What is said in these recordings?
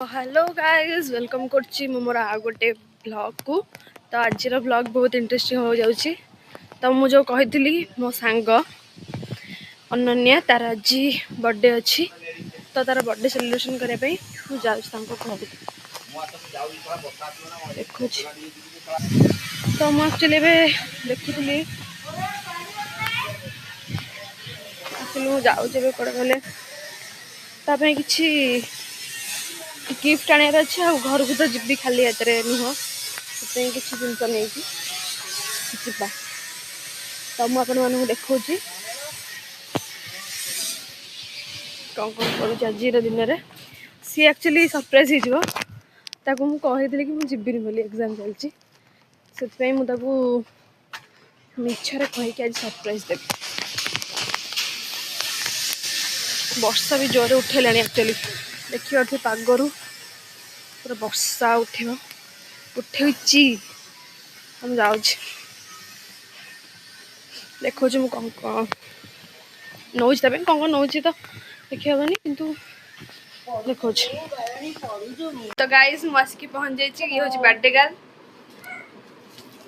Hello guys welcome करछि मोर आ गोटे blog को। तो आज ब्लॉग बहुत इंटरेस्टिंग हो जाउछि। तो मु जो कहितली मो सांग अनन्या तार आज बर्थडे अच्छी, तो तार बर्थडे सेलिब्रेशन करने पे मु जाउछि तांको घर देखु। तो मु एक्चुअली देखुली मु जाउछि कोड गले तापे किछि गिफ्ट आने अच्छे आ घर को तो जी खाली हाथ नुह से किसी जिनस नहीं जा। तो मुझे देखा कौन कौन कर दिन में सी एक्चुअली सरप्राइज हो मुझे कि मुझे बोली एग्जाम चलती से मिछरे कहीकि आज सरप्राइज देवी। वर्षा भी जोरे उठेला एक्चुअली देखिए पागरू पूरा वर्षा उठे हम जाऊँ देखो मुझे कौन कौन नौ कौन नौ तो देखी हेनी किंतु देखो। तो गाइस मुझे पहुंच जाइए ये हूँ बर्थडे गर्ल।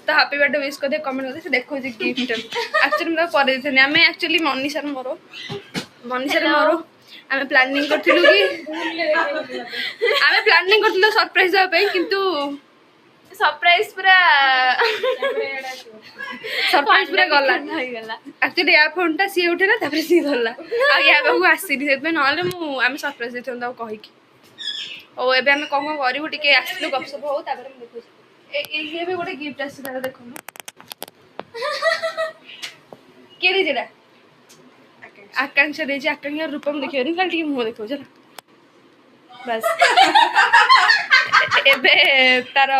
तो हैप्पी बर्थडे विश कर कमेंट कर देखो गिफ्ट एक्चुअली मुझे कर आम एक्चुअली मनीषा मोर आम प्लानिंग करूँ कि आम प्लानिंग करूँ सरप्राइज देवाई किंतु सरप्राइज पूरा सरप्राइज पूरा गला एक्चुअली या फोन टा सी उठेला तापर सी धरला आ या बाबू आसीनी से नले मु आम सरप्राइज देथन कहीकि ओ एबे आम कौन करूँ टिके आसलु गपसप हो तापर हम देखु ये भी गोटे गिफ्ट आसी तार देखो के जेटा आकांक्षा देजी आकांक्षा रूपम देखिए खाली टिके मुह देखो चला बस एबे तार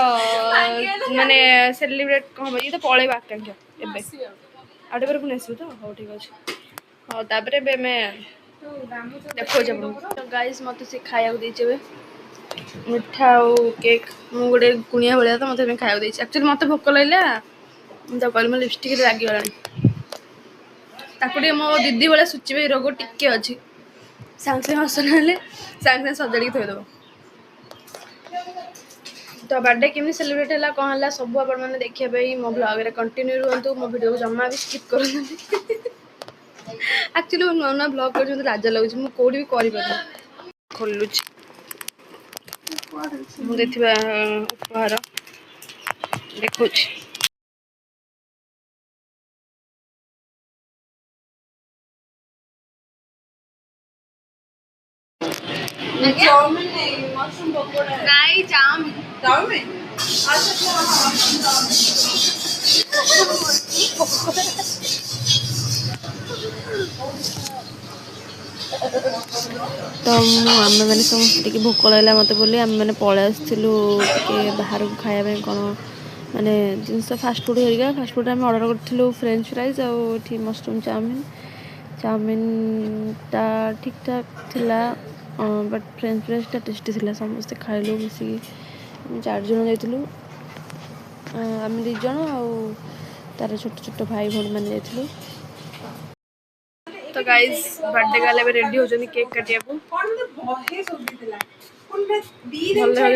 माने सेलिब्रेट कम ये तो पळेबा आकांक्षा एबे आटे पर पुन आसु तो हो ठीक अछि। हां तापर एबे मैं देखो जब तो गाइस मते से खाया दे जेबे मिठा और केक मु गोटे कुनिया भलिया तो मते खाया दे एक्चुअली मते भोक लइला तो कल म लिपस्टिक लागी गलानी ताकुटे मो दीदी वाला सुचिबे रोग टिके अछि सांग से हसन हेले सांग से सजड़ी थोय दबो। तो बर्थडे केमी सेलिब्रेट है कौन है सब आप देखिए मो ब्लॉग रे कंटिन्यू रुहतु मो वीडियो को जमा भी स्किप कर एक्चुअली मो नुआ नुआ ब्लॉग कर लाज लगुच मु कोडी भी करि पर खोलुच मु देथिबा उपहार देखुच। चाउमीन नहीं मशरूम पकोड़ा नहीं चाउमीन चाउमीन तो आम मैंने समस्त भोक लगे मत बोली आम मैंने पलि आसलु बाहर को खाया कौन माने जिनस फास्ट फूड हेरिका फास्ट फूड आम ऑर्डर करूँ फ्रेंच फ्राइज आठी मशरूम चाउमीन चाउमीन टा ठीक ठाक थिला बट फ्रेंच फ्राइज टा टेस्टी थिला समस्ते खाइलु मिसिकी 4 जन जाइलु आम 2 जन तार छोट छोट भाई भौणी मैंने जाइलु। तो गाइस बर्थडे गाले भी रेडी होजनी केक काटिया को भल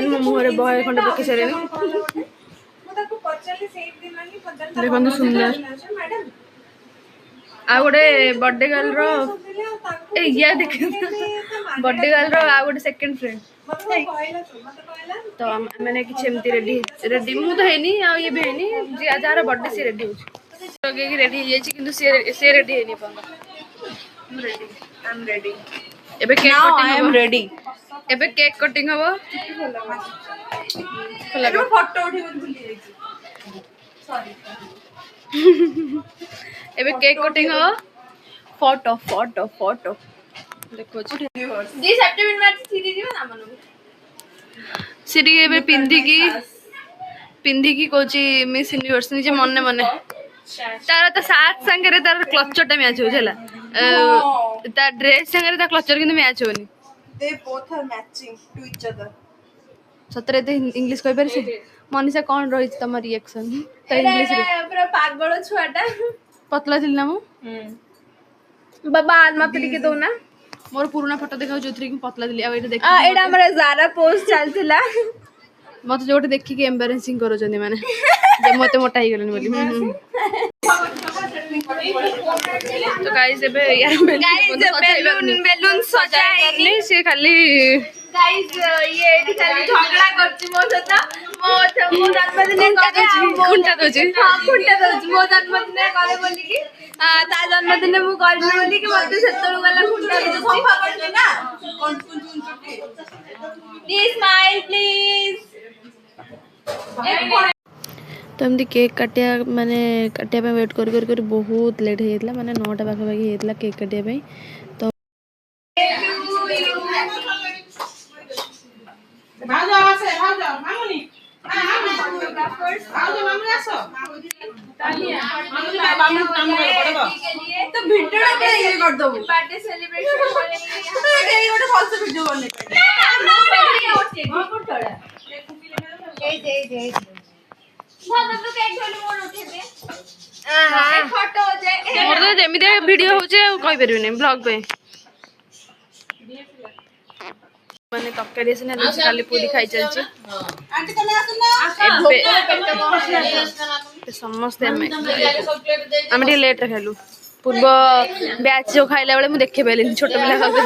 मो मुहरे बहे खंडे पके सारे देखो सुंदर आ गोटे बर्थडे गर्ल रो ए या देख बर्थडे गर्ल रो आ गोटे सेकंड फ्रेंड तो मैंने किछ एमती रेडी रेडी मु तो हेनी आ ये भी हेनी जे जार बर्थडे से रेडी होछ तो के रेडी हो जाई किंतु से रेडी हेनी पंगा रेडी आई एम रेडी एबे cake cutting I am ready एबे केक कटिंग हबो खोला फोटो उठी भूली जाई सॉरी एबे केक कटिंग हो फोटो फोटो फोटो देखो छी दी सेप्टेम्बर में सीरी जीव ना मनु सीरी एबे पिंदी की कोची मिस यूनिवर्स निजे मन्ने मन्ने तार तो साथ संगे तार क्लचर टा मैच हो जाला ता ड्रेस संगे ता क्लचर किंतु मैच होनी they both are matching to each other सतरे ते इंग्लिश कहि परसी मनीषा कौन रही तम रिएक्शन तो इंग्लिश रे पूरा पागल छुआटा पतला थिल ना मु बाबा आज मत टिके दो ना मोर पुराना फोटो देखा जो कि पतला दिली आ देख एटा हमर जारा पोस्ट चलतिला मत जो देखिक एम्बारेसिंग करोचंदी माने जे मते मोटा ही गेलनी बोली तो गाइस एबे यार बेलून सजाइनी से खाली गाइस ये एठी खाली झगड़ा करछि मो सता मो जन्मदिन खुंटा दोजी हां खुंटा दोछि मो जन्मदिन करे बोली कि ता जन्मदिन मु करनी बोली कि मते सेतळु वाला खुंटा दोछि सफा करछि ना प्लीज स्माइल प्लीज तो एमती केक काटिया माने काटिया वेट कर बहुत लेट होता माने 9टा पाखापाखि होता केक काटिया तो तो वीडियो पे ये कर दो बर्थडे सेलिब्रेशन वाले ये गोटे फॉल्स वीडियो बने मोर तो जेमिति वीडियो होचे कहि परबिनी ब्लॉग पे माने तक्कारी से ना खाली पूरी खाई चलची आंटी तने आसना एबे समस्त हम लेट रे खालु पूर्व बैच जो खाइला बेले मु देखे पेलिन छोट पिला खाते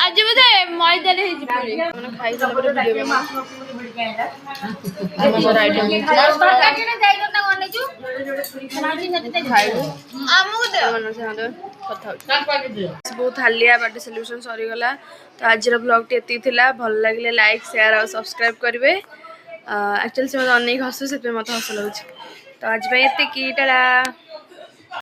आज बते मैदा रे हिज पूरी माने खाई सारा पर वीडियो में हमर आइटम काटी ना जाई करना गने छु नाजी नते खाई आमु दे मन से हां कथा बहुत हालिया बर्थडे सेलिब्रेशन सरी गला तो आज रो ब्लॉग टी एती थिला भल लागले लाइक शेयर और सब्सक्राइब करबे एक्चुअली से मत अनेक हसु से मत हस लागछ तो आज पे एते की टाटा।